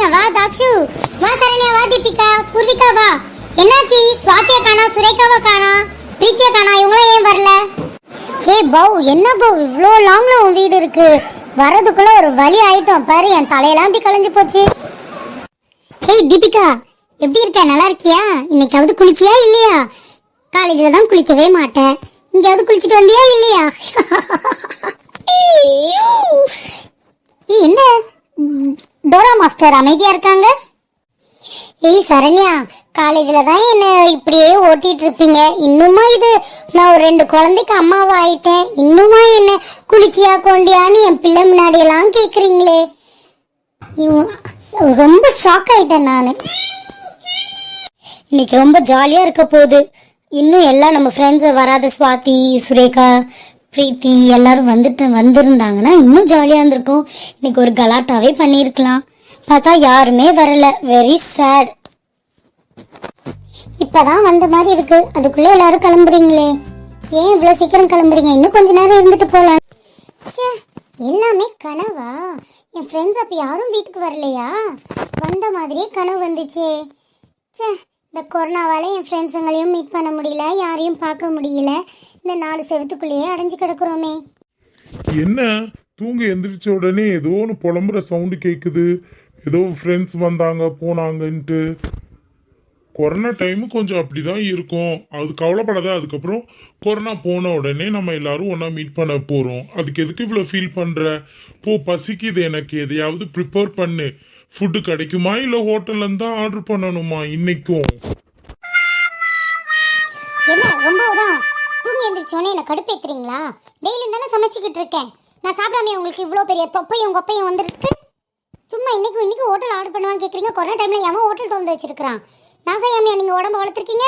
சரண்யா வா, தாக்ஷு வா, சரண்யா வா, தீபிகா பூர்விகா வா. என்னாச்சு? ஸ்வாதியா காணா, சுரேகாவா காணா, பிரீத்தியா காணா, இவங்களும் ஏன் வரல? ஏய் பவு, என்ன பவு இவ்வளோ லாங்ல உன் வீடு இருக்கு? வரதுக்குள்ள ஒரு வழி ஆயிட்டோம் பாரு, என் தலையெல்லாம் இப்படி கலைஞ்சு போச்சு. ஏய் தீபிகா, எப்படி இருக்க? நல்லா இருக்கியா? இன்னைக்காவது குளிச்சியா இல்லையா? காலேஜ்ல தான் குளிக்கவே மாட்டேன், இங்கேயாவது குளிச்சுட்டு வந்தியா இல்லையா? என்ன டோரா மாஸ்டர் அமைதியா இருக்காங்க? ஏய் சரண்யா, காலேஜ்ல தான் என்ன இப்படியே ஓட்டிட்டு இருப்பீங்க, இன்னுமா இது நான் ஒரு 2 குழந்தைக்கு அம்மாவா ஆயிட்டேன், இன்னுமா என்ன குளிச்சியா கொண்டியான்னு என் பிள்ளை முன்னாடி எல்லாம் கேக்குறீங்களே. ரொம்ப ஷாக் ஆயிட்டேன் நான். இன்னைக்கு ரொம்ப ஜாலியா இருக்க போகுது. இன்னும் எல்லாம் நம்ம ஃப்ரெண்ட்ஸ் வராத ஸ்வாதி, சுரேகா, பிரீத்தி எல்லாரும் வந்திருந்தாங்கன்னா இன்னும் ஜாலியாக இருந்திருக்கும். இன்னைக்கு ஒரு கலாட்டாவே பண்ணியிருக்கலாம். பார்த்தா யாருமே வரல. Very sad. இப்பதான் வந்த மாதிரி இருக்கு, அதுக்குள்ள எல்லாரும் கிளம்புறீங்களே. ஏன் இவ்வளவு சீக்கிரம் கிளம்புறீங்க? இன்னும் கொஞ்ச நேரம் இருந்துட்டு போலாம். எல்லாமே கனவா? என் ஃப்ரெண்ட்ஸ் அப்ப யாரும் வீட்டுக்கு வரலையா? வந்த மாதிரியே கனவு வந்துச்சே. இந்த கொரோனாவால என் ஃப்ரெண்ட்ஸுங்களையும் மீட் பண்ண முடியல, யாரையும் பார்க்க முடியல. இந்த 4 செவத்துக்குள்ளேயே அடைஞ்சு கிடக்குறோமே. என்ன தூங்க எந்திரிச்ச உடனே ஏதோ ஒன்று புலம்புற சவுண்டு கேட்குது, ஏதோ ஃப்ரெண்ட்ஸ் வந்தாங்க போனாங்கன்ட்டு. கொரோனா டைமு கொஞ்சம் அப்படிதான் இருக்கும், அது கவலைப்படாத. அதுக்கப்புறம் கொரோனா போன உடனே நம்ம எல்லாரும் ஒன்றா மீட் பண்ண போகிறோம். அதுக்கு எதுக்கு இவ்வளோ ஃபீல் பண்ணுற? பசிக்குது எனக்கு, எதையாவது ப்ரிப்பேர் பண்ணு. ஃபுட்டு கிடைக்குமா இல்லை ஹோட்டல்லேருந்து தான் ஆர்டர் பண்ணணுமா இன்னைக்கும்? என்ன ரொம்ப தூங்கி எந்திரிச்சோன்னே என்ன கடுப்பேத்துறீங்களா? டெய்லி தானே சமைச்சிக்கிட்டு இருக்கேன். நான் சாப்பிடாம உங்களுக்கு இவ்வளோ பெரிய தொப்பையும் கொப்பையும் வந்துருக்கு. சும்மா இன்னைக்கு ஹோட்டல் ஆர்டர் பண்ணுவான்னு கேட்குறீங்க. கொரோனா டைமில் எவன் ஹோட்டல் திறந்து வச்சிருக்கிறான்? நான் செய்யாமையா நீங்கள் உடம்பு வளர்த்துருக்கீங்க?